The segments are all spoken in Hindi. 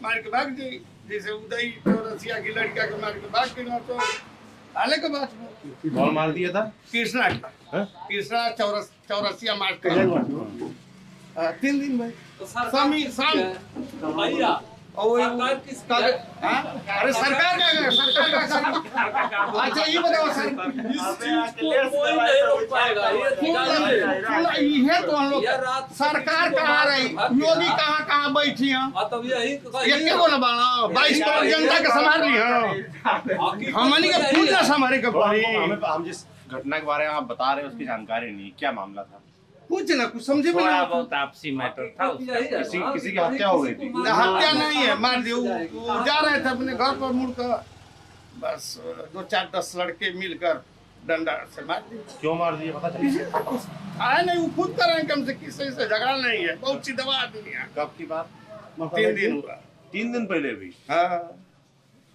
मार के भाग जाई, जैसे उदय चौरसिया की लड़का के मार के भाग गई तो आले के बात में कौन मार दिया था? कृष्णा हाँ? कृष्णा चौरसिया मार के 3 दिन भाई तो सरकार स्वामी शाम भैया और सरकार किस अरे सरकार का अच्छा ये बताओ सर कोई नहीं रोक पाएगा ये तो हम लोग ये रात सरकार कहाँ रही, योगी कहाँ बैठी हैं, तब यही एक को ना बाना 22 करोड़ जनता के संभाल ली हैं, हमनी के पूरा संभाले के पड़ी। हम जिस घटना के बारे में आप बता रहे हैं उसकी जानकारी नहीं, क्या मामला था? कुछ ना कुछ समझे भी थोड़ा ना, बहुत आपसी मैटर था उसका। किसी की हत्या हो गई थी? हत्या नहीं है, मार दिया वो जा रहे थे अपने घर पर मुड़ कर, बस 2-4-10 लड़के मिलकर डंडा से मार दिए। क्यों मार दिए पता चला? आए नहीं, वो खुद कर रहे हैं, कम से किसी से झगड़ा नहीं है, बहुत सीधा आदमी है। कब की बात? 3 दिन हुआ। 3 दिन पहले भी? हाँ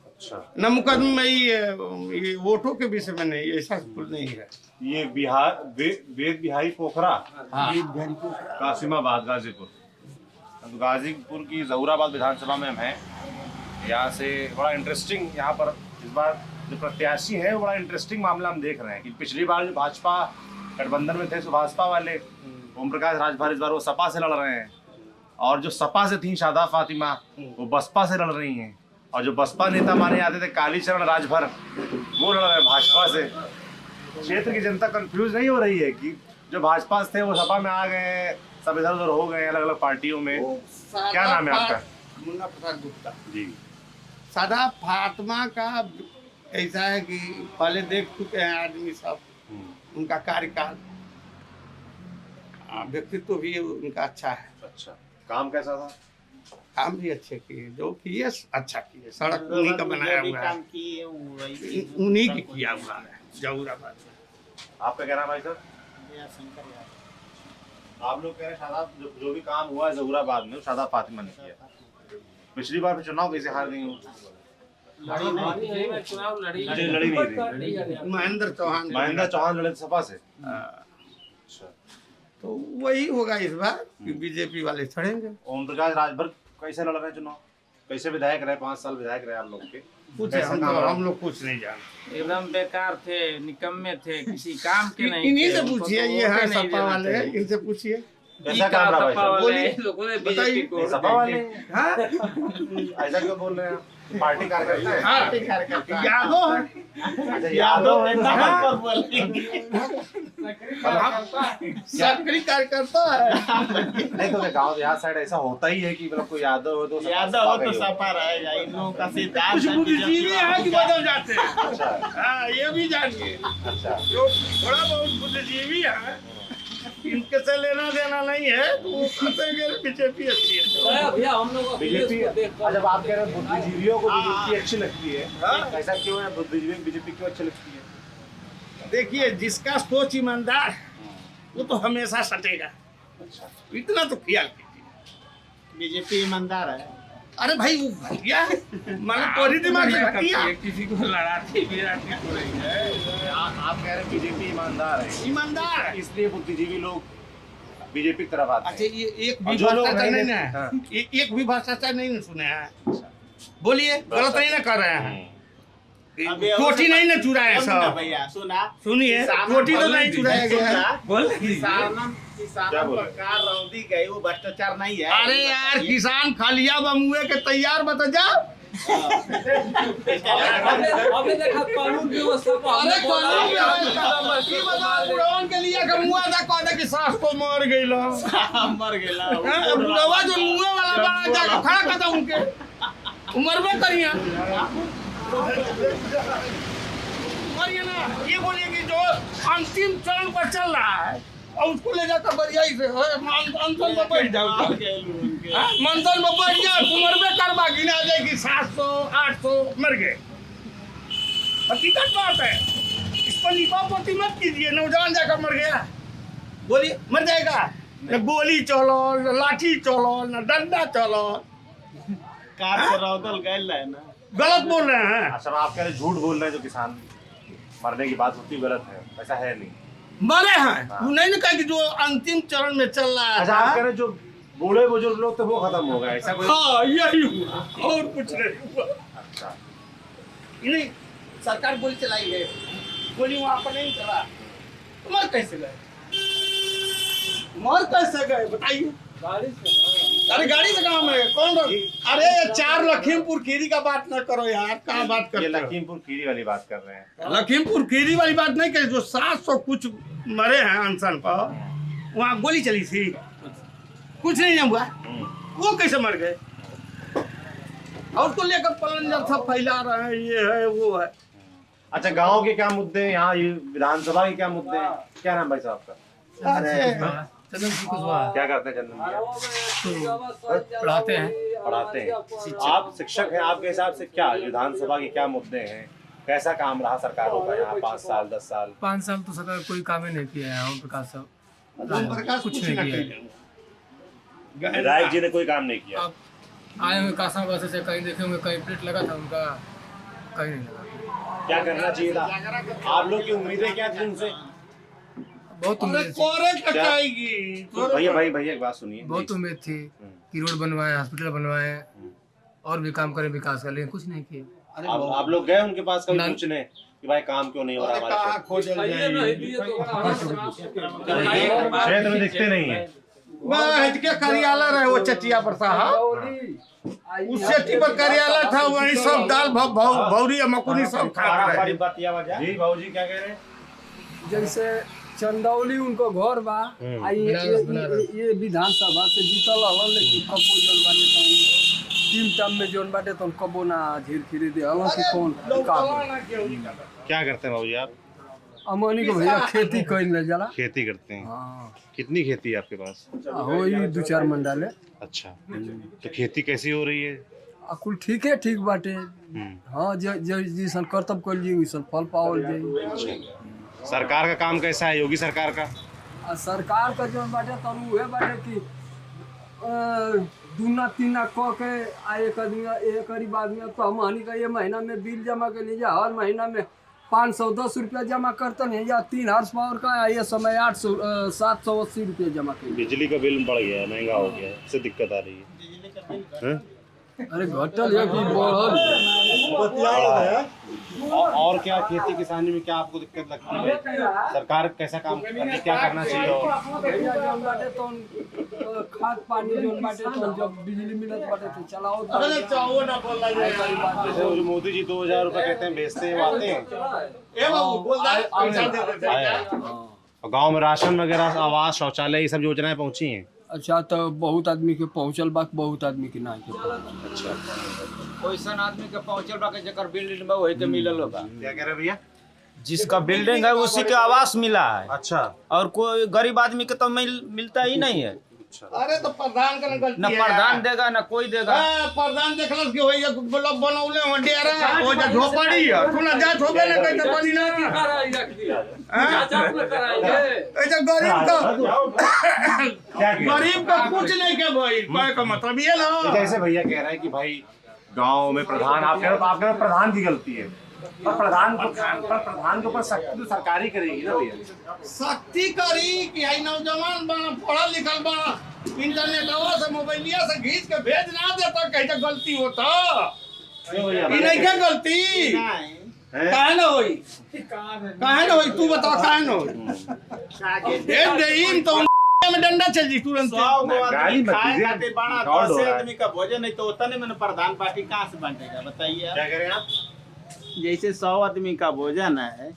अच्छा। न मुकदमे ये वोटों के विषय में नहीं, ऐसा कुछ नहीं है। ये वेद बिहारी पोखरा, कासिमाबाद, गाजीपुर। तो गाजीपुर की जहूराबाद विधानसभा में हम हैं। यहाँ से बड़ा इंटरेस्टिंग, यहाँ पर इस बार जो प्रत्याशी है वो बड़ा इंटरेस्टिंग मामला हम देख रहे हैं कि पिछली बार जो भाजपा गठबंधन में थे, भाजपा वाले ओम प्रकाश राजभर, इस बार वो सपा से लड़ रहे हैं, और जो सपा से थी शादा फातिमा वो बसपा से लड़ रही हैं, और जो बसपा नेता माने जाते थे कालीचरण राजभर वो लड़ रहे हैं भाजपा से। क्षेत्र की जनता कंफ्यूज नहीं हो रही है कि जो भाजपा से थे वो सपा में आ गए, सब इधर उधर हो गए अलग अलग पार्टियों में। क्या नाम है आपका? मुन्ना प्रसाद गुप्ता जी। सादा फातिमा का ऐसा है कि पहले देख चुके हैं आदमी सब, उनका कार्यकाल, व्यक्तित्व भी उनका अच्छा है। अच्छा, काम कैसा था? काम भी अच्छे किए, जो किए अच्छा किए, सड़क उन्हीं का बनाया हुआ है, उन्हीं की किया हुआ है जहूराबाद में। आपका क्या नाम है भाई साहब? आप लोग कह रहे हैं शादाब जो भी काम हुआ है जहूराबाद में शादा फातिमा ने किया। पिछली बार चुनाव कैसे हार गई? चुनाव लड़ी लड़ी नहीं थी। महेंद्र चौहान लड़े थे सपा से। अच्छा, तो वही होगा इस बार कि बीजेपी वाले चढ़ेंगे। ओम प्रकाश राजभर कैसे लड़ रहे हैं चुनाव? कैसे विधायक रहे? 5 साल विधायक रहे आप लोग के। हम लोग कुछ नहीं जानते, एकदम बेकार थे, निकम्मे थे, किसी काम के नहीं। इन्हीं से थे, उनको पूछिए, तो ये वोट है ही नहीं सपा देना वाले, चाहिए। इनसे पूछिए। कैसा काम रहा भाई साहब? बोलिए, लोगों ने बताइए। बीजेपी को सपा वाले हाँ ऐसा क्यों बोल रहे हैं? पार्टी कार्यकर्ता है? हाँ, यादव है, अच्छा, यादव है। सक्रिय कार्यकर्ता है। नहीं तो गाँव देहात साइड ऐसा होता ही है कि मतलब कोई यादव हो तो यादव हो तो सपा रहेगा, इन लोगों का सिद्धांत कुछ है बुद्धिजीवी है कि बदल जाते हैं। अच्छा हाँ, ये भी जानिए, अच्छा। जो थोड़ा बहुत बुद्धिजीवी है, इनके से लेना देना नहीं है, तो वो कहते हैं कि बीजेपी अच्छी है। भैया हम लोग बीजेपी, जब आप कह रहे हैं बुद्धिजीवियों को बीजेपी अच्छी लगती है, हाँ। ऐसा क्यों है? बुद्धिजीवी बीजेपी क्यों अच्छी लगती है? देखिए, जिसका सोच ईमानदार है वो तो हमेशा सटेगा, अच्छा, इतना तो ख्याल कीजिए। बीजेपी ईमानदार है। अरे भाई वो घटिया मतलब तोरी दिमाग से घटिया, किसी को लड़ाती भिड़ाती तो नहीं है। आप कह रहे हैं बीजेपी ईमानदार है, ईमानदार है। इसलिए बुद्धिजीवी लोग बीजेपी की तरफ आते अच्छा, हैं। ये एक और भी जो लोग भ्रष्टाचार नहीं नहीं हाँ। ना, एक भी भ्रष्टाचार नहीं सुने हैं। बोलिए, गलत नहीं ना कर रहे हैं, रोटी नहीं ना चुराए सुना सब। भैया, सुना। सुनिए, किसान रोटी तो बोल नहीं चुराया गया है। क्या किसानों बोले? पर कार रौदी गई, वो भ्रष्टाचार नहीं है। अरे यार, किसान खलिया बमुए के तैयार बता जाओ। अबे देखा कानून व्यवस्था को अरे हमने बोला कानून कि व्यवस्था हम बस ही बताओ, बुढ़वन के लिए के मुआ था, कहता कि सास को मर गइलो। मर गेला। हाँ, बुढ़वा जो मुए वाला बड़ा जाके खड़ा करता उनके, उम्र में करिया मरिए ना। ये बोलिए कि जो अंतिम चरण पर चल रहा है और उसको ले जाकर बरियाई से मंथन में बैठ जाओ, मंथन में बैठ जाओ, उम्र में करवा गिना जाए कि 700 800 मर गए। हकीकत बात है, इस पर लिपापोती मत कीजिए। नौजवान जाकर मर गया, बोलिए मर जाएगा। न गोली चलो, न लाठी चलो, न डंडा चलो, कार से रौदल गइल है ना। गलत बोल रहे हैं। अच्छा, आप कह रहे हैं झूठ बोल रहे हैं, जो किसान मरने की बात होती गलत है, ऐसा है नहीं। मरे हैं, वो नहीं ना कहा कि जो अंतिम चरण में चल रहा है। अच्छा, आप कह रहे हैं जो बूढ़े बुजुर्ग लोग तो वो खत्म हो गए, ऐसा कोई? हाँ यही हुआ और कुछ नहीं हुआ। अच्छा, नहीं सरकार गोली चलाई है, गोली वहां पर नहीं चला, मर कैसे गए? मर कैसे गए बताइए? गाड़ी से अरे गाड़ी से काम है कौन? अरे ये 4 लखीमपुर खीरी का बात न करो यार, कहाँ बात ये करते हो? लखीमपुर खीरी वाली बात कर रहे हैं। लखीमपुर खीरी वाली बात नहीं करी, जो 700 कुछ मरे हैं अनशन पर, वहाँ गोली चली थी, कुछ नहीं हुआ, वो कैसे मर गए? और उसको लेकर पलंजर सब फैला रहे हैं, ये है वो है। अच्छा, गांव के क्या मुद्दे हैं यहाँ, ये विधानसभा के क्या मुद्दे हैं? क्या नाम भाई साहब का? अरे चंदन सिंह कुशवाहा क्या करते हैं चंदन भैया? पढ़ाते हैं। पढ़ाते हैं। आप शिक्षक हैं, आपके हिसाब से क्या विधानसभा के क्या मुद्दे हैं? कैसा काम रहा सरकारों का यहाँ 5 साल 10 साल? 5 साल तो सरकार कोई काम ही नहीं किया है। ओम प्रकाश साहब ओम प्रकाश कुछ नहीं किया है। विधायक जी ने कोई काम नहीं किया। आप आए हुए कासा बस से कहीं देखे होंगे, कहीं प्लेट लगा था उनका, कहीं नहीं लगा। क्या करना चाहिए था? आप लोग की उम्मीदें क्या थी उनसे? बहुत अरे उम्मीद थी, कोरे कटाएगी भैया एक बात सुनिए। बहुत उम्मीद थी कि रोड बनवाए, हॉस्पिटल बनवाए और भी काम करें विकास का, लेकिन कुछ नहीं किए। आप लोग गए उनके पास कभी ना। पूछने कि भाई काम क्यों नहीं हो रहा हमारे कहाँ क्षेत्र? खोजल ये नहीं जाएगी? दिए तो क्षेत्र में दिखते नहीं है। हट के कार्यालय रहे वो चचिया पर साहब, उस चट्टी पर कार्यालय था, वहीं सब दाल भौरी मकुरी सब खा रहे। जी भाजी क्या कह रहे हैं? जैसे चंदौली उनको घर बा, आ ये विधानसभा से जीतल हलन, लेकिन कबो जोन बाटे तो 3 टर्म में जोन बाटे तो कबो ना झीर खिरी दे हलन कि कौन काम। क्या करते हैं भाजी आप? अमनी को भैया खेती कइल ले जाला। खेती करते हैं। हाँ, कितनी खेती है आपके पास? हो ही 2-4 मंडल है। अच्छा, तो खेती कैसी हो रही है? कुल ठीक है, ठीक बाटे। हाँ, जैसन कर्तव्य कइल जी वैसन फल पावल जाई। सरकार का काम कैसा है, योगी सरकार का? आ सरकार का जोन बाटे तो उहे बाटे कि दूना तीना क के आ एक गरीब आदमी तो हमनी का ये महीना में बिल जमा के लीजिए, हर महीना में 510 रुपया जमा करते हैं, या 3 हॉर्स पावर का ये समय 780 रुपया जमा कर। बिजली का बिल बढ़ गया है, महंगा हो गया है, इससे दिक्कत आ रही है। अरे घटल है कि बढ़ल? और क्या खेती किसानी में क्या आपको दिक्कत लगती है? सरकार कैसा काम करती है, क्या करना चाहिए? और भैया जोन बाटे तो खाद पानी जोन बाटे तो जब बिजली मिलत बाटे तो चलाओ। अरे चाहो ना बोल रहा है। जैसे वो जो मोदी जी 2000 रुपए कहते हैं बेचते हैं, वो आते हैं? ए बाबू बोल रहा है, पैसा दे देते हैं। और गाँव में राशन वगैरह, आवास, शौचालय, ये सब योजनाएं पहुंची हैं? अच्छा, तो बहुत आदमी के पहुँचल बा, बहुत आदमी के ना के पहुँचल। अच्छा, ओइसन आदमी के पहुंचल बा के जेकर बिल्डिंग बा वही के मिलल बा। क्या कह रहे भैया? जिसका बिल्डिंग है उसी के आवास मिला है, अच्छा, और कोई गरीब आदमी के तो मिलता ही नहीं है। अरे तो प्रधान का गलती न है। प्रधान देगा न कोई देगा। प्रधान देखलस कि होई बनौले हो डेरा हो जा झोपड़ी है, तू ना जा झोपे ना कहीं तो बनी ना। कराई रख दिया। जांच में कराएंगे। ऐसा गरीब का क्या कह रहे हैं? गरीब का कुछ नहीं के भाई, कहे का मतलब ये ना। जैसे भैया कह रहे हैं कि भाई गांव में प्रधान, आप कह रहे हो तो आप कह रहे हो प्रधान की गलती है, पर प्रधान के ऊपर सख्ती तो सरकार ही करेगी ना भैया। सख्ती करी कि है नौजवान बना, पढ़ा लिखल बना, इंटरनेट से मोबाइलिया से खींच के भेज ना देता, कहीं तो गलती होता। ये नहीं क्या गलती काहे ना होई, काहे ना होई, तू बता काहे ना होई? भेज देईम तो में डंडा चल जी तुरंत। गाली मत दीजिए, दौड़ हो रहा है। आदमी का भोजन नहीं तो होता नहीं, मैंने प्रधान पार्टी कहाँ से बांटेगा बताइए? क्या कह रहे हैं आप? जैसे 100 आदमी का भोजन है,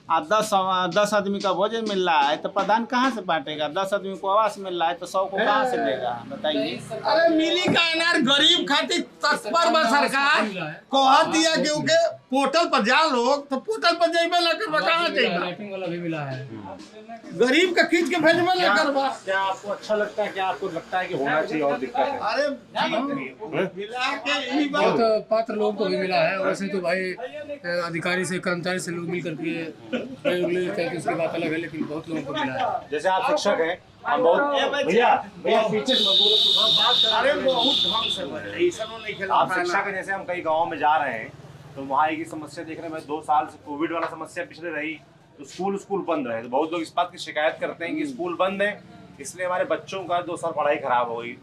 10 आदमी का भोजन मिल रहा है तो प्रधान कहाँ से बांटेगा? 10 आदमी को आवास मिल रहा है तो 100 को कहाँ से देगा बताइए? अरे मिली का अनार गरीब खातिर तत्पर बा सरकार, कह दिया क्योंकि पोर्टल पर जा लोग, तो पोर्टल पर जाइबे ना करबा, कहाँ जाइबा? लाइटिंग वाला भी मिला है। गरीब का खींच के भेजबे ना करबा। क्या आपको अच्छा लगता है, क्या आपको लगता है कि होना चाहिए और दिक्कत है? अरे मिला के यही बात। बहुत पात्र लोगों को भी मिला है, वैसे तो भाई अधिकारी से कर्मचारी से लोग मिल करके उसकी बात अलग है, लेकिन बहुत लोगों को मिला है। जैसे आप शिक्षक हैं, हम बहुत भैया पीछे से मत बोलो। अरे बहुत ढंग से बोले, ऐसा नहीं खेला। आप शिक्षक हैं, जैसे हम कई गाँव में जा रहे हैं तो वहाँ की समस्या देख रहे हैं। 2 साल से कोविड वाला समस्या पिछले रही, तो स्कूल बंद रहे, तो बहुत लोग इस बात की शिकायत करते हैं कि स्कूल बंद है इसलिए हमारे बच्चों का 2 साल पढ़ाई खराब हो गई।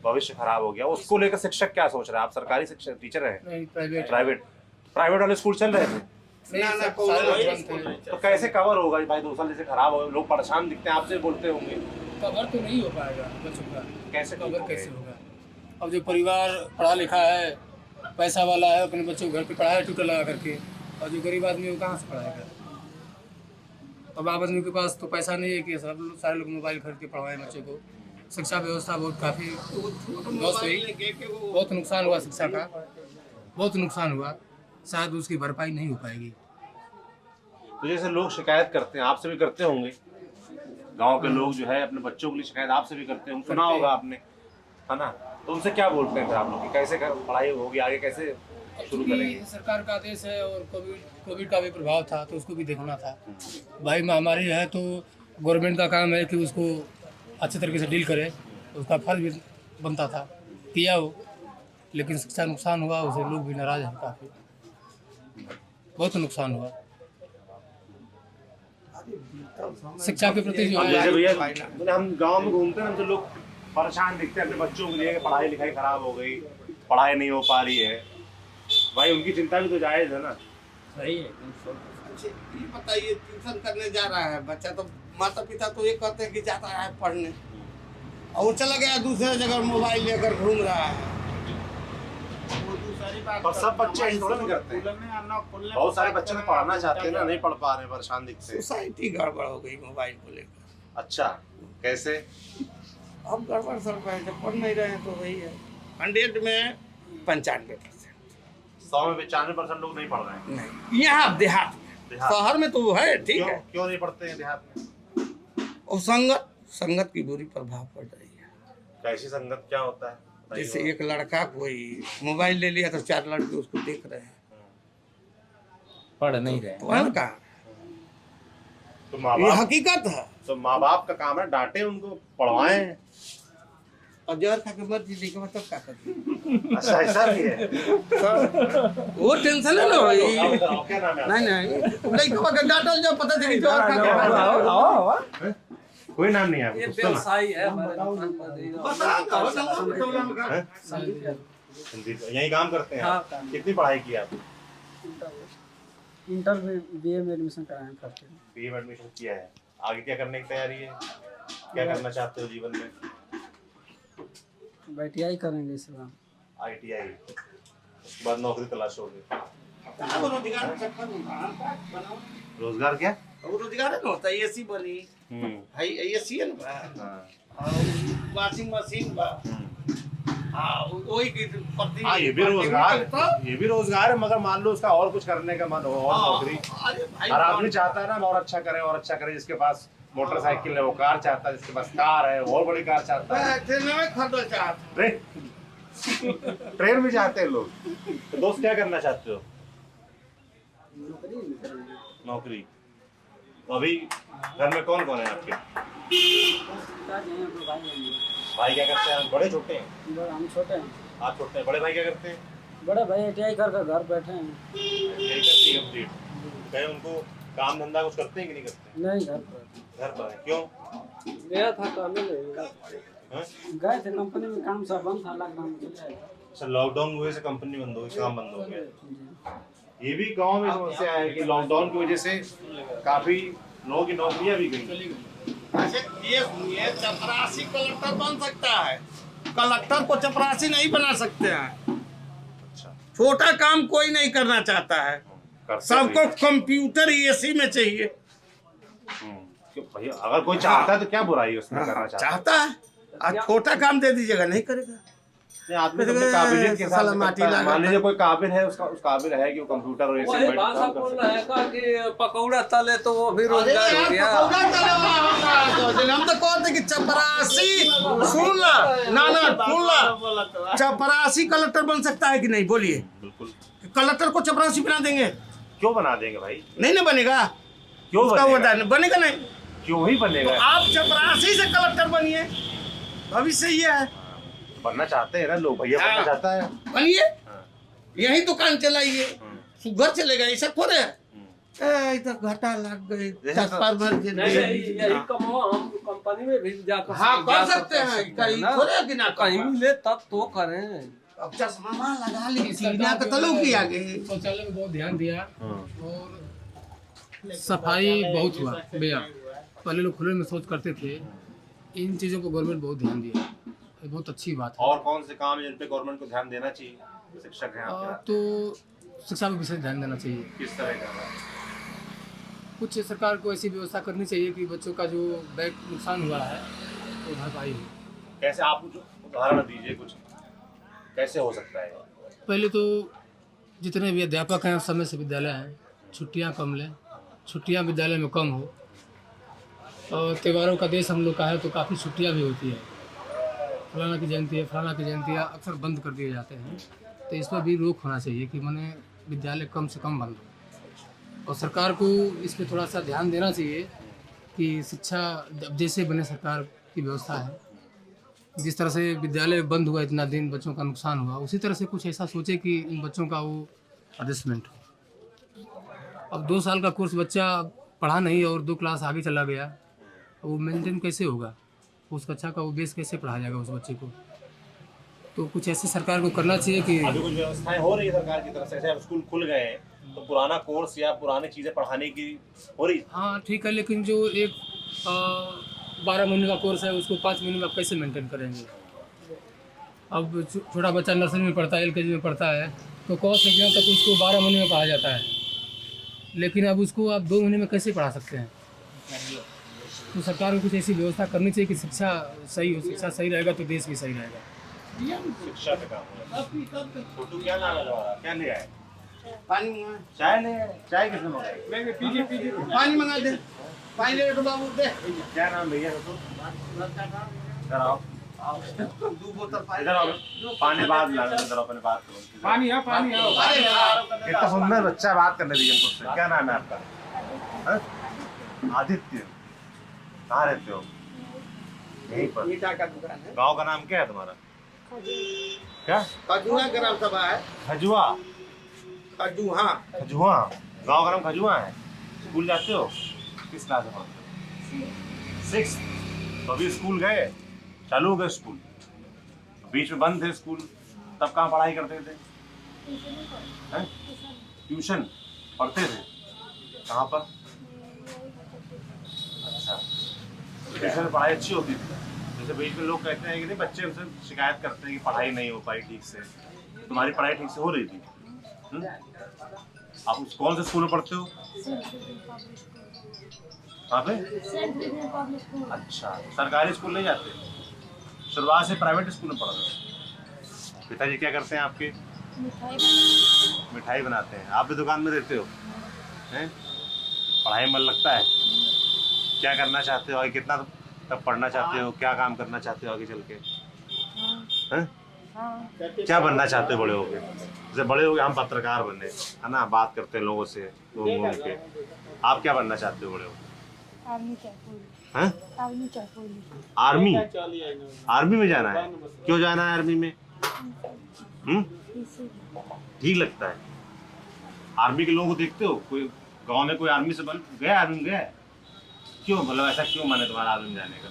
भविष्य खराब हो गया, उसको लेकर शिक्षक क्या सोच रहे हैं? आप सरकारी शिक्षक टीचर हैं? नहीं प्राइवेट प्राइवेट वाले स्कूल चल रहे थे, सारे बंद थे। तो कैसे कवर होगा भाई? 2 साल जैसे खराब हो, लोग परेशान दिखते हैं, आपसे बोलते होंगे, कवर तो नहीं हो पाएगा बच्चों का, कैसे कवर कैसे होगा? अब जो परिवार पढ़ा लिखा है, पैसा वाला है, अपने बच्चों को घर पे पढ़ाया ट्यूटर लगा करके, और जो गरीब आदमी है वो कहाँ से पढ़ाएगा? अब आम आदमी के पास तो पैसा नहीं है कि सारे लोग मोबाइल खरीद के पढ़वाएं बच्चे को। शिक्षा व्यवस्था बहुत काफ़ी ध्वस्त हुई, बहुत नुकसान हुआ शिक्षा का, बहुत नुकसान हुआ, शायद उसकी भरपाई नहीं हो पाएगी। तो जैसे लोग शिकायत करते हैं, आपसे भी करते होंगे, गांव के लोग जो है अपने बच्चों के लिए शिकायत आपसे भी करते होंगे, सुना होगा आपने, है ना? तो उनसे क्या बोलते हैं फिर आप लोग कि कैसे पढ़ाई होगी आगे, कैसे शुरू करेंगे? सरकार का आदेश है और कोविड का भी प्रभाव था तो उसको भी देखना था। भाई महामारी है तो गवर्नमेंट का काम है कि उसको अच्छे तरीके से डील करे, उसका फर्ज भी बनता था, किया हो, लेकिन शिक्षा नुकसान हुआ, उसे लोग भी नाराज हैं, काफ़ी बहुत नुकसान हुआ शिक्षा के प्रति जो अब है। जैसे भैया हम गांव में घूमते हैं, तो लोग परेशान दिखते हैं अपने बच्चों के लिए, पढ़ाई लिखाई खराब हो गई, पढ़ाई नहीं हो पा रही है, भाई उनकी चिंता भी तो जायज है ना? सही है। ये बताइए, ट्यूशन करने जा रहा है बच्चा, तो माता पिता तो ये कहते हैं कि जाता है पढ़ने, और वो चला गया दूसरे जगह मोबाइल लेकर घूम रहा है। पर सब बच्चे थोड़ा नहीं करते हैं, बहुत सारे बच्चे तो पढ़ना चाहते हैं ना, नहीं पढ़ पा रहे, परेशान दिखते हैं। सोसाइटी गड़बड़ हो गई मोबाइल को लेकर। अच्छा, कैसे? अब गड़बड़ सर जब पढ़ नहीं रहे हैं तो वही है, 100 में 95%, 100 में 95% लोग नहीं पढ़ रहे हैं। नहीं यहाँ देहात में, शहर में तो वो है ठीक है। क्यों नहीं पढ़ते हैं देहात में? और संगत की बुरी प्रभाव पड़ रही है। कैसी संगत, क्या होता है? जैसे एक लड़का कोई मोबाइल ले लिया तो 4 लड़के उसको देख रहे हैं, पढ़ नहीं रहे। पढ़ का तो माँ ये बाप, हकीकत है। तो माँ बाप का काम है डांटे उनको, पढ़वाएं। और जहर खा के मर जी मतलब क्या करते? अच्छा, ऐसा भी है? वो टेंशन है ना भाई। आप बताओ, क्या नाम है आपका? नहीं लड़का का डांटल जब पता चली जहर खा के कोई नाम नहीं है आपको? ये कुछ तो ना? व्यवसायी है हमारे दुकान पर। संदीप, यही काम करते हैं आप? हाँ, कितनी पढ़ाई की आपने? इंटर में बीए में एडमिशन कराए करते हैं। बीए में एडमिशन किया है, आगे क्या करने की तैयारी है? क्या करना चाहते हो जीवन में? ITI करेंगे इस बार। ITI, उसके बाद नौकरी तलाशोगे? रोजगार क्या? रोजगार है ना होता है, एसी बनी भाई, एसी है ना, हाँ। और वॉशिंग मशीन बा, हाँ वही की प्रति। हाँ, ये भी रोजगार है, मगर मान लो उसका और कुछ करने का मन हो, और नौकरी। अरे भाई हर आदमी चाहता है ना और अच्छा करे, और अच्छा करे। जिसके पास मोटरसाइकिल है वो कार चाहता है, जिसके पास कार है और बड़ी कार चाहता है, ट्रेन भी चाहते हैं लोग। तो दोस्त क्या करना चाहते हो? नौकरी। तो अभी घर में कौन कौन है आपके? भाई क्या करते हैं? बड़े छोटे हैं? हम छोटे हैं। आप छोटे हैं, बड़े भाई क्या करते हैं? बड़े भाई ITI करके घर बैठे हैं। यही करती है कंप्लीट। कहीं उनको काम धंधा कुछ करते हैं कि नहीं करते? नहीं, घर पर है। क्यों? गया था काम नहीं हाँ? गए थे कंपनी में, काम सब बंद था, लॉकडाउन में चले आए। अच्छा, लॉकडाउन की वजह से कंपनी बंद हो गई, काम बंद हो गया। ये भी गांव में समस्या है कि लॉकडाउन की वजह से काफी लोगों की नौकरियां भी गई। अच्छा ये सुनिए, चपरासी कलेक्टर बन सकता है, कलेक्टर को चपरासी नहीं बना सकते हैं। अच्छा, छोटा काम कोई नहीं करना चाहता है, सबको कंप्यूटर एसी में चाहिए। क्यों भैया, अगर कोई चाहता है तो क्या बुराई है उसमें? करना चाहता है, आज छोटा काम दे दीजिएगा, नहीं करेगा। नहीं, आदमी तो अपने काबिलियत के हिसाब से माटी करता है। लगा मान लीजिए कोई काबिल है, उसका उस काबिल है कि वो कंप्यूटर और एसी में भाषा काम कर बोल सकता रहा है। है का कि पकौड़ा तले तो वो भी रोजगार हो गया। हम तो कहते कि चपरासी, सुन ला नाना, सुन ला, चपरासी कलेक्टर बन सकता है कि नहीं? बोलिए, बिल्कुल। कलेक्टर को चपरासी बना देंगे? क्यों बना देंगे भाई? नहीं ना बनेगा, क्यों उसका बनेगा? वो बनेगा नहीं। क्यों ही बनेगा? तो आप चपरासी से कलेक्टर बनिए, भविष्य ये है। बनना चाहते हैं ना लोग, भैया बनना हाँ। चाहता है। बनिए, हाँ। यही दुकान चलाइए, सुगर चलेगा, ऐसा थोड़े है। ए तो घाटा लग गई ट्रांसफार्मर के नहीं लिए। नहीं, यही कमो हम कंपनी में भी जा हाँ जा कर सकते हैं कहीं ना। थोड़े कि ना कहीं कहीं मिले तब तो करें। अब चश्मा लगा ली सीना का तलो की आगे शौचालय में बहुत ध्यान दिया और सफाई बहुत हुआ भैया। पहले लोग खुले में शौच करते थे, इन चीज़ों को गवर्नमेंट बहुत ध्यान दिया, ये बहुत अच्छी बात है। और कौन से काम है जिन पे गवर्नमेंट को ध्यान देना चाहिए? शिक्षक हैं आपके, तो शिक्षा को विशेष ध्यान देना चाहिए। किस तरह का? कुछ सरकार को ऐसी व्यवस्था करनी चाहिए कि बच्चों का जो बैग नुकसान हुआ है वो भरपाई हो। कैसे आप कुछ उदाहरण दीजिए, कुछ कैसे हो सकता है? पहले तो जितने भी अध्यापक हैं उस समय से विद्यालय हैं, छुट्टियां कम लें, छुट्टियां विद्यालय में कम हो। और त्योहारों का देश हम लोग का है तो काफ़ी छुट्टियां भी होती है, फलाना की जयंती है, फलाना की जयंती है, अक्सर बंद कर दिए जाते हैं। तो इस पर भी रोक होना चाहिए कि माने विद्यालय कम से कम बंद हो। और सरकार को इस पर थोड़ा सा ध्यान देना चाहिए कि शिक्षा अब जैसे बने सरकार की व्यवस्था है, जिस तरह से विद्यालय बंद हुआ इतना दिन, बच्चों का नुकसान हुआ, उसी तरह से कुछ ऐसा सोचे कि इन बच्चों का वो एडजस्टमेंट हो। अब 2 साल का कोर्स बच्चा पढ़ा नहीं और 2 क्लास आगे चला गया, वो मेंटेन कैसे होगा? उस कक्षा का वो बेस कैसे पढ़ाया जाएगा उस बच्चे को? तो कुछ ऐसे सरकार को करना चाहिए कि अभी कुछ व्यवस्थाएं हो रही है सरकार की तरफ से, जैसे अब स्कूल खुल गए हैं तो पुराना कोर्स या पुरानी चीजें पढ़ाने की हो रही है। हाँ ठीक है, लेकिन जो एक 12 महीने का कोर्स है उसको 5 महीने में आप कैसे मेंटेन करेंगे? अब छोटा बच्चा नर्सरी में पढ़ता है, LKG में पढ़ता है, तो कौन से ज्ञान तक उसको 12 महीने में पढ़ाया जाता है, लेकिन अब उसको आप 2 महीने में कैसे पढ़ा सकते हैं? तो सरकार को कुछ ऐसी व्यवस्था करनी चाहिए कि शिक्षा सही हो। शिक्षा सही रहेगा तो देश भी सही रहेगा। शिक्षा पे काम है। छोटू क्या नाम है तुम्हारा? क्या ले आए? पानी मंगा चाय ले आए? चाय किसने मंगाई? पानी मंगा दे, पानी ले तो बाबू दे। क्या नाम भैया छोटू? इधर आओ, 2 बोतल पानी। इधर आओ, पानी बाद ला, इधर आओ, अपने बात करो। पानी है पानी है। अरे यार कितना सुंदर बच्चा है, बात करने दीजिए हमको। क्या नाम है आपका? हाँ? आदित्य। कहाँ रहते हो? यहीं पर। मीठा का दुकान है, गांव का नाम क्या है तुम्हारा? क्या? खजुआ ग्राम सभा है। खजुआ? खजुआ खजुआ? गांव का नाम खजुआ है। स्कूल जाते हो? किस क्लास में पढ़ते हो? 6। तो अभी स्कूल गए, चालू हो गए स्कूल, बीच में बंद थे स्कूल, तब कहाँ पढ़ाई करते थे? हैं? ट्यूशन पढ़ते थे? कहाँ पर? अच्छा, ट्यूशन में पढ़ाई अच्छी होती थी? जैसे बीच में लोग कहते हैं कि नहीं, बच्चे उनसे शिकायत करते हैं कि पढ़ाई नहीं हो पाई ठीक से, तुम्हारी पढ़ाई ठीक से हो रही थी? आप कौन से स्कूल में पढ़ते हो? कहाँ पे? अच्छा, सरकारी स्कूल नहीं जाते? शुरुआत से प्राइवेट स्कूल में पढ़ रहे हो? पिताजी क्या करते हैं आपके? मिठाई बनाते हैं। आप भी दुकान में रहते हो? हैं? पढ़ाई में मन लगता है? क्या करना चाहते हो आगे? कितना तक पढ़ना चाहते हो? क्या काम करना चाहते हो आगे चल के? हैं? क्या बनना चाहते हो बड़े होके? जैसे बड़े होके हम पत्रकार बने, है ना, बात करते हैं लोगों से घूम के। आप क्या बनना चाहते हो बड़े होके? आर्मी चाहे हैं? आर्मी चाहे आर्मी? आर्मी में जाना है? क्यों जाना है आर्मी में? ठीक लगता है? आर्मी के लोगों को देखते हो? कोई गांव में कोई आर्मी से बन गया? आर्मी में गया? क्यों, मतलब ऐसा क्यों मन है तुम्हारा आर्मी में जाने का?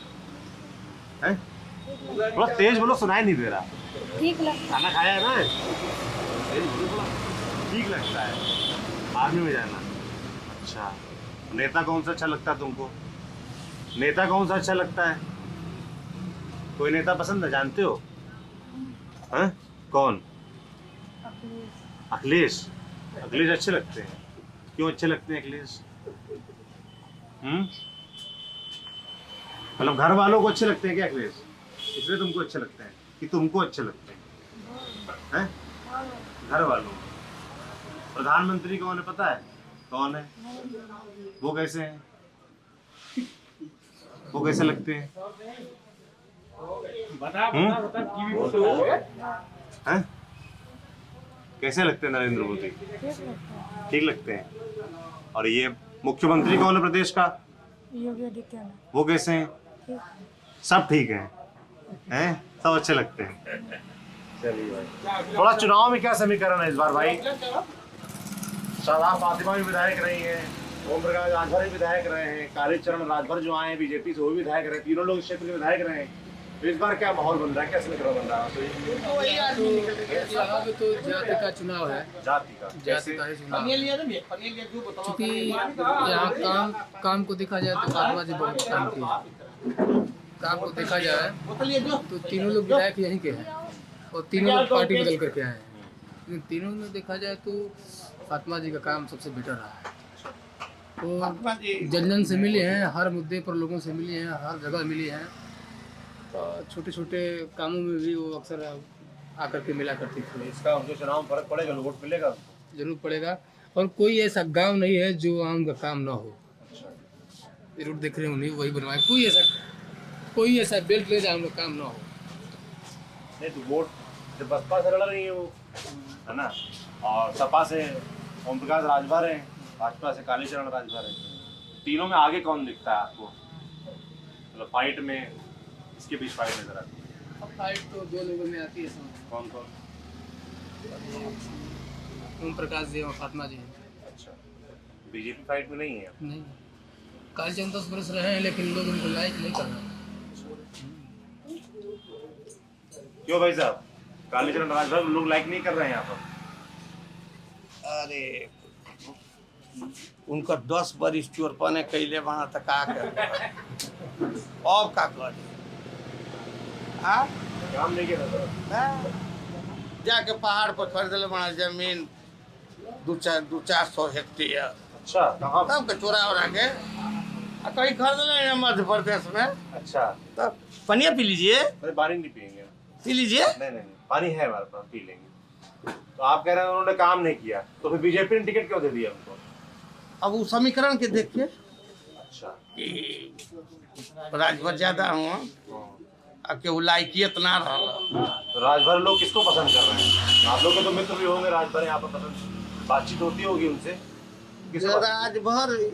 हैं? थोड़ा तेज बोलो, सुनाई नहीं दे रहा। ठीक लगता खाना खाया है ना? तेज बोलो थोड़ा। ठीक लगता है आर्मी में जाना? अच्छा, नेता कौन सा अच्छा लगता है तुमको? नेता कौन सा अच्छा लगता है? कोई नेता पसंद है, जानते हो? हैं? कौन? अखिलेश? अखिलेश अच्छे लगते हैं? क्यों अच्छे लगते हैं अखिलेश? मतलब घर वालों को अच्छे लगते हैं क्या अखिलेश? इसलिए तुमको अच्छे लगते हैं कि तुमको अच्छे लगते हैं? घर वालों। प्रधानमंत्री कौन है पता है? कौन है वो? कैसे हैं वो? कैसे लगते हैं? हैं? कैसे लगते हैं नरेंद्र मोदी? ठीक लगते हैं। और ये मुख्यमंत्री कौन है प्रदेश का? योगी आदित्यनाथ। वो कैसे हैं? सब ठीक हैं? हैं? सब अच्छे लगते हैं। चलिए भाई, थोड़ा चुनाव में क्या समीकरण है इस बार भाई? शादाब फातिमा भी विधायक रही हैं, ओम प्रकाश राजभर भी विधायक रहे हैं, कालीचरण राजभर जो आए हैं बीजेपी से वो भी विधायक रहे, तीनों लोग इस क्षेत्र में विधायक रहे हैं। तो इस बार क्या माहौल बन रहा है, कैसे निकल बन रहा है? तो वही आदमी निकल के यहाँ पे तो जाति का चुनाव है, जाति का जाति का ही चुनाव पनीर है। लिया ना भैया, पनीर लिया क्यों बताओ? क्योंकि यहाँ काम को देखा जाए तो फातिमा जी बहुत काम की है। काम को देखा जाए बोतल लिया जो तो तीनों लोग विधायक यहीं के हैं और तीनों लोग पार्टी बदल करके आए हैं, लेकिन तीनों में देखा जाए तो फातिमा जी का काम सबसे बेटर रहा है। तो जन जन से मिले हैं, हर मुद्दे पर लोगों से मिले हैं, हर जगह मिले हैं। तो छोटे छोटे कामों में भी वो अक्सर आकर के मिला करती थी। इसका उनके चुनाव में फर्क पड़ेगा, वोट मिलेगा? जरूर पड़ेगा। और कोई ऐसा गांव नहीं है जो आम का काम ना हो। ये रोड देख रहे हो नहीं, वही बनवाए। कोई ऐसा बेल्ट ले जाए आम का काम ना हो। नहीं तो वोट जब बसपा से लड़ रही है वो, है ना, और सपा से ओम प्रकाश राजभर है, भाजपा से कालीचरण राजभर है, तीनों में आगे कौन दिखता है आपको? मतलब फाइट में, इसके बीच फाइट नजर आती है? अब फाइट तो दो लोगों में आती है समझ। कौन कौन? ओम प्रकाश जी और फातिमा जी हैं। अच्छा, बीजेपी फाइट में नहीं है? नहीं, कालीचंद 10 बरस रहे हैं लेकिन लोग उनको लाइक नहीं कर रहे। क्यों भाई साहब, कालीचरण राजभर लोग लाइक नहीं कर रहे हैं यहाँ पर? अरे उनका 10 बरिस चोरपने कैले बना तो का कर अब का कर काम नहीं किया था? जाके पहाड़ पर खरीद ले बना जमीन 200-400 हेक्टेयर। अच्छा, कहाँ? तब के चोरा उरा के कहीं खरीद ले मध्य प्रदेश में। अच्छा, तब पनिया पी लीजिए, अरे पानी नहीं पियेंगे? पी लीजिए। नहीं नहीं, पानी है हमारे पास, पी लेंगे। तो आप कह रहे हैं उन्होंने काम नहीं किया, तो फिर बीजेपी ने टिकट क्यों दे दिया उनको? अब वो समीकरण के देखिए, अच्छा, राजभर ज्यादा हुआ अब केहू लाइकियत ना रहा। तो राजभर लोग किसको पसंद कर रहे हैं? आप लोग के तो मित्र भी होंगे राजभर, यहाँ पर पसंद बातचीत होती होगी उनसे। किसको? राजभर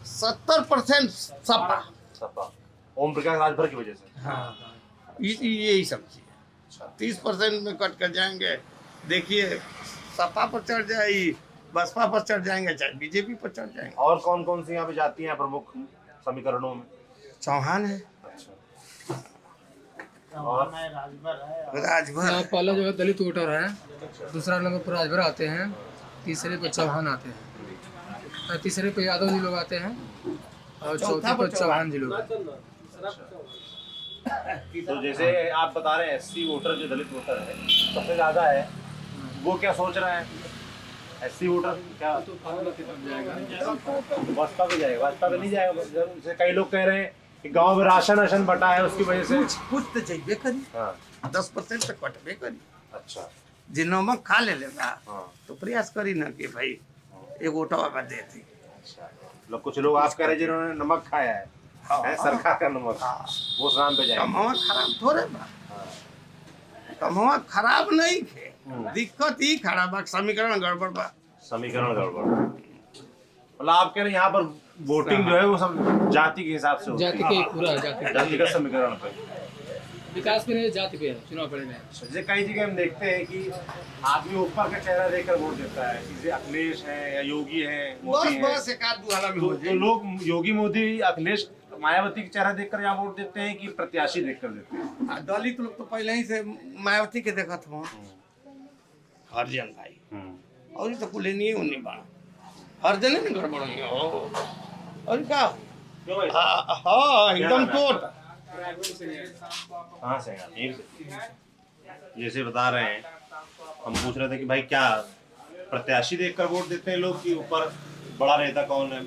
70% सपा। सपा, ओम प्रकाश राजभर की वजह से? हाँ, यही सब चीज। अच्छा, 30% में कट कर जाएंगे। देखिए सपा पर चढ़ जाए, बसपा पर चढ़ जाएंगे, चाहे बीजेपी पर चढ़ जाएंगे। और कौन कौन सी यहाँ पे जाती हैं प्रमुख समीकरणों में? चौहान है, और राजभर यहाँ पहला जो है दलित वोटर है, दूसरा नंबर पर राजभर आते हैं, तीसरे पर चौहान आते हैं, तीसरे पे यादव जी लोग आते हैं और चौथे पर चौहान जी लोग आते हैं। तो जैसे आप बता रहे हैं एससी वोटर जो दलित वोटर है सबसे ज्यादा है, वो क्या सोच रहा है? एससी वोटर क्या तो फातिमा की तरफ जाएगा। बसपा पे जाएगा? बसपा पे नहीं जाएगा। जैसे कई लोग कह रहे हैं कि गांव में राशन बटा है उसकी वजह से। कुछ तो चाहिए करी, हाँ, 10% तो कटबे करी। अच्छा, जे नमक खा ले लेगा हाँ, तो प्रयास करी ना कि भाई एक ओटवा का दे दी। अच्छा। लोग कुछ लोग आप कह रहे हैं जिन्होंने नमक खाया है, है सरकार का नमक, वो नाम पे जाएगा। कमवा खराब थोड़े बा, कमवा खराब नहीं थे, दिक्कत ही खराब बा, समीकरण गड़बड़ बा। समीकरण गड़बड़, मतलब आप कह रहे हैं यहाँ पर वोटिंग जो है वो सब जाति के हिसाब से होती है? जाति के पूरा जातिगत समीकरण पे विकास के लिए जाति पे चुनाव पड़ेगा। जैसे कई जगह हम देखते हैं कि आदमी ऊपर का चेहरा देखकर वोट देता है, जैसे अखिलेश है या योगी है, मोदी है, बस एक आध दो हाला में हो तो जाए। लोग योगी, मोदी, अखिलेश, मायावती का चेहरा देखकर यहाँ वोट देते हैं कि प्रत्याशी देखकर देते हैं? दलित लोग तो पहले ही से मायावती के देखत हो, हरिजन भाई, और ये तो कुल नहीं उन्हीं बा, हरिजन नहीं गड़बड़ हो और क्या। क्यों भाई? हाँ एकदम टोट। कहाँ से हैं? यहीं से। जैसे बता रहे हैं, हम पूछ रहे थे कि भाई क्या प्रत्याशी देखकर वोट देते हैं लोग कि ऊपर बड़ा नेता कौन है?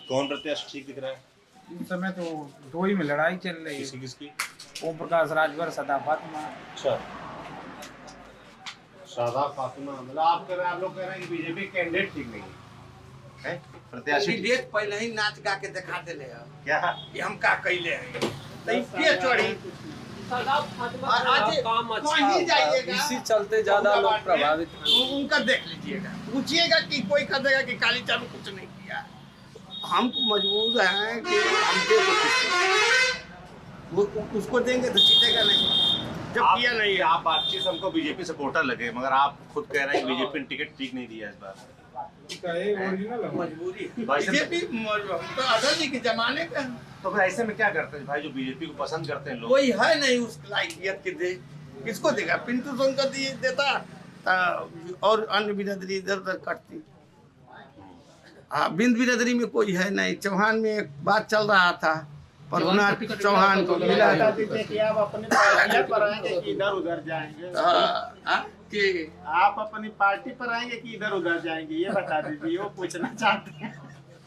कौन प्रत्याशी ठीक दिख रहा है इस समय? तो दो ही में लड़ाई चल रही है, किसी किसकी? ओम प्रकाश राजभर, सदा फातिमा। अच्छा, शादाब फातिमा। मतलब आप कह रहे हैं, आप लोग कह रहे हैं कि बीजेपी कैंडिडेट ठीक नहीं है, प्रत्याशी ठीक? डेट पहले ही नाच गा के दिखा देले है क्या कि हम का कैले हैं, तो के चोरी आज कहीं जाइएगा इसी चलते ज्यादा लोग प्रभावित हैं। उनका देख लीजिएगा, पूछिएगा कि कोई कह देगा कि कालीचरण कुछ नहीं किया। हम मजबूर हैं कि हम दे तो वो उसको देंगे तो जीतेगा नहीं। जब किया नहीं है। आप बातचीत से हमको बीजेपी सपोर्टर लगे, मगर आप खुद कह रहे हैं कि बीजेपी ने टिकट ठीक नहीं दिया इस बार। मजबूरी भाई साहब, बीजेपी तो अटल जी के जमाने का है। तो फिर ऐसे में क्या करते हैं भाई, जो बीजेपी को पसंद करते हैं लोग? कोई है नहीं उस लायकियत के दे, किसको देगा? पिंटू सोनकर देता और अन्य बिरादरी इधर उधर कटती। हाँ, बिंद बिरादरी में कोई है नहीं। चौहान में एक बात चल रहा था, परभुनाथ चौहान को मिला। बता दीजिए कि आप अपनी पार्टी पर आएंगे कि इधर उधर जाएंगे? कि आप अपनी पार्टी पर आएंगे कि इधर उधर जाएंगे, ये बता दीजिए, वो पूछना चाहते हैं।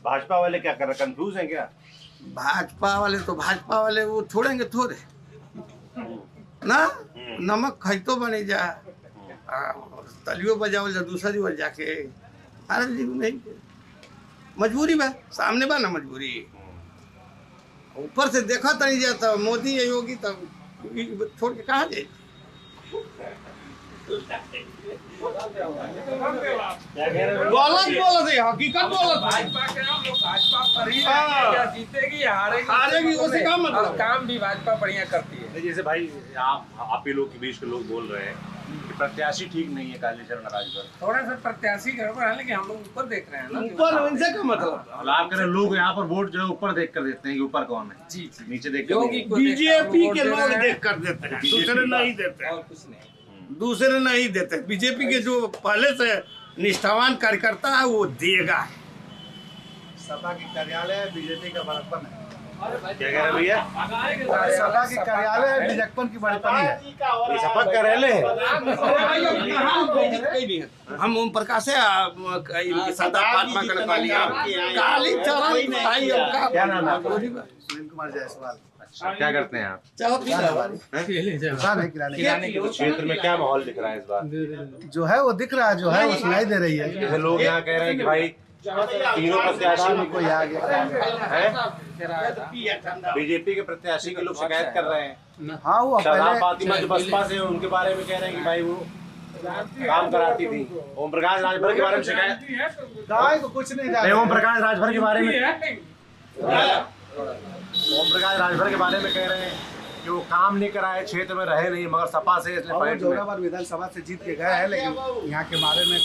भाजपा वाले क्या कर रहे हैं, कंफ्यूज हैं क्या? भाजपा वाले वो छोड़ेंगे थोड़े ना। नमक खैतो बने जा, तलियो बजाओ जा दूसरी बार जाके। अरे जी नहीं, मजबूरी बा, सामने बा ना मजबूरी। ऊपर से देखा तो नहीं जाता मोदी या योगी, तब छोड़ के कहाँ जाए? गलत बोलत है, हकीकत बोलत है। भाजपा के हम लोग भाजपा पर ही हाँ। रहेंगे, या जीतेगी या हारेगी। हारेगी, उससे क्या मतलब? और काम भी भाजपा बढ़िया करती है। जैसे भाई आप ही लोग के बीच के लोग बोल रहे हैं कि प्रत्याशी ठीक नहीं है कालीचरण राजभर। थोड़ा सा प्रत्याशी गड़बड़ है, लेकिन हम लोग ऊपर देख रहे हैं ना। ऊपर उनसे क्या मतलब? आप कह रहे हैं लोग यहाँ पर वोट जो है ऊपर देख कर देते हैं कि ऊपर कौन है, जी जी, नीचे देख योगी कर। को देख कर बीजेपी वोट के दे लोग रहे हैं। देख कर देते हैं, दूसरे नहीं देते। और कुछ नहीं। दूसरे नहीं देते। बीजेपी के जो पहले से निष्ठावान कार्यकर्ता है वो देगा। सपा की कार्यालय है, बीजेपी का बड़प्पन है। क्या कह रहे हैं भैया? सपा की कार्यालय है, बीजेपी की बड़प्पन है। ये शपथ का रैली है। हम ओम प्रकाश है, सदा फात्मा काली चरण भाई का क्या नाम है? सुनील कुमार जायसवाल। अच्छा, क्या करते हैं आप? चाह पी रहा है। दुकान है किराने की। तो क्षेत्र में क्या माहौल दिख रहा है इस बार? जो है वो दिख रहा है, जो है वो सुनाई दे रही है। जैसे लोग यहाँ कह रहे हैं कि भाई तीनों प्रत्याशी कोई आ गया है, बीजेपी के प्रत्याशी के लोग शिकायत कर रहे हैं। हाँ, वो शाहजहां पहले फातिमा जो बसपा से उनके बारे में कह रहे हैं कि भाई वो काम कराती थी। ओम प्रकाश राजभर के बारे में शिकायत गाय को कुछ नहीं नहीं, ओम प्रकाश राजभर के बारे में ओम प्रकाश राजभर के बारे में कह रहे हैं कि वो काम नहीं कराए, क्षेत्र में रहे नहीं, मगर सपा से इसलिए फाइट में। जोराबाद विधानसभा से जीत के गए हैं, लेकिन यहाँ के बारे में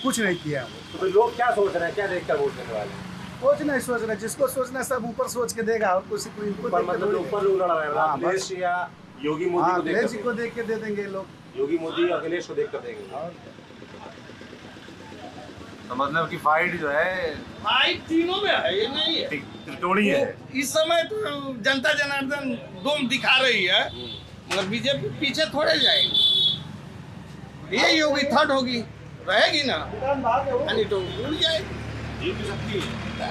कुछ नहीं किया। तो फिर लोग क्या सोच रहे हैं, क्या देखकर वोट देने वाले हैं? कुछ नहीं सोच रहे, जिसको सोचना है सब ऊपर सोच के देगा, और कुछ कोई इनको ऊपर देख के मतलब थोड़ी- ऊपर लोग लड़ रहे हैं, हाँ, अखिलेश या योगी मोदी हाँ, को अखिलेश जी देख को देख के दे देंगे लोग। योगी मोदी अखिलेश को देख कर देंगे। तो मतलब कि फाइट जो है फाइट तीनों में है, ये नहीं है। त्रिकोणीय है। इस समय तो जनता जनार्दन दोम दिखा रही है, मगर बीजेपी पीछे थोड़े जाएगी। ये योगी थर्ड होगी, रहेगी ना, यानी तो उड़ जाएगी। जीत भी सकती है।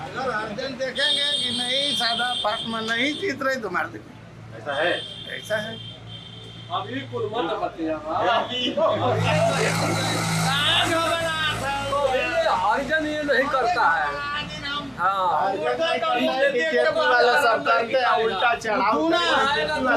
अगर अर्जन देखेंगे कि नहीं सादा फात्मा नहीं जीत रही तो मार देंगे। ऐसा है। ऐसा है। अभी कुल मत बतिया। हरिजन ये नहीं करता है। हाँ,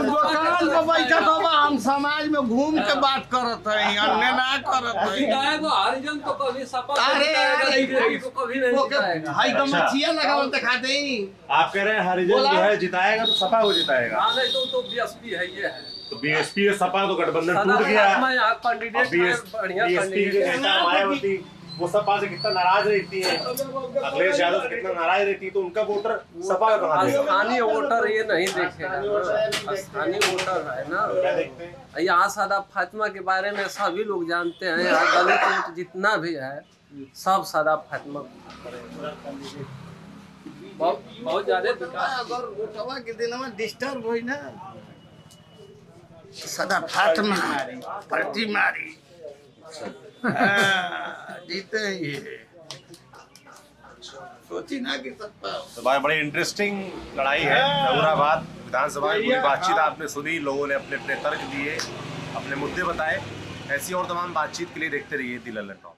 दुकान पे बैठत होगा, हम समाज में घूम के बात करत है, अन्य ना करत है। जिताएगा हरिजन तो कभी सपा अरे बीजेपी को कभी नहीं जिताएगा। हाई गमछिया लगावल दिखाते ही। आप कह रहे हैं हरिजन जो है जिताएगा तो सपा को जिताएगा। हाँ, नहीं तो बीएसपी है, ये है। तो बीएसपी और सपा तो गठबंधन सदा टूट गया। मैं यहाँ कैंडिडेट है, बढ़िया बीएसपी के कैंडिडेट नेता मायावती वो सपा से कितना नाराज रहती है, अखिलेश यादव से कितना नाराज रहती है, तो उनका वोटर सपा का कहाँ देगा? स्थानीय वोटर ये नहीं देखेगा ना, स्थानीय वोटर है ना। क्या देखते हैं? यहाँ सादा फातिमा के बारे में सभी लोग जानते हैं। यहाँ दलित वोट जितना भी है सब सादा फातिमा बहुत ज्यादा विकास। अगर वोटवा के दिन में डिस्टर्ब हुई ना, सदा फातिमा पलटी मारी, जीते ही है। सोची ना कि सत्ता। तो बड़ी इंटरेस्टिंग लड़ाई है जहूराबाद विधानसभा में। पूरी बातचीत आपने सुनी, लोगों ने अपने अपने तर्क दिए, अपने मुद्दे बताए। ऐसी और तमाम बातचीत के लिए देखते रहिए दी लल्लन टॉक।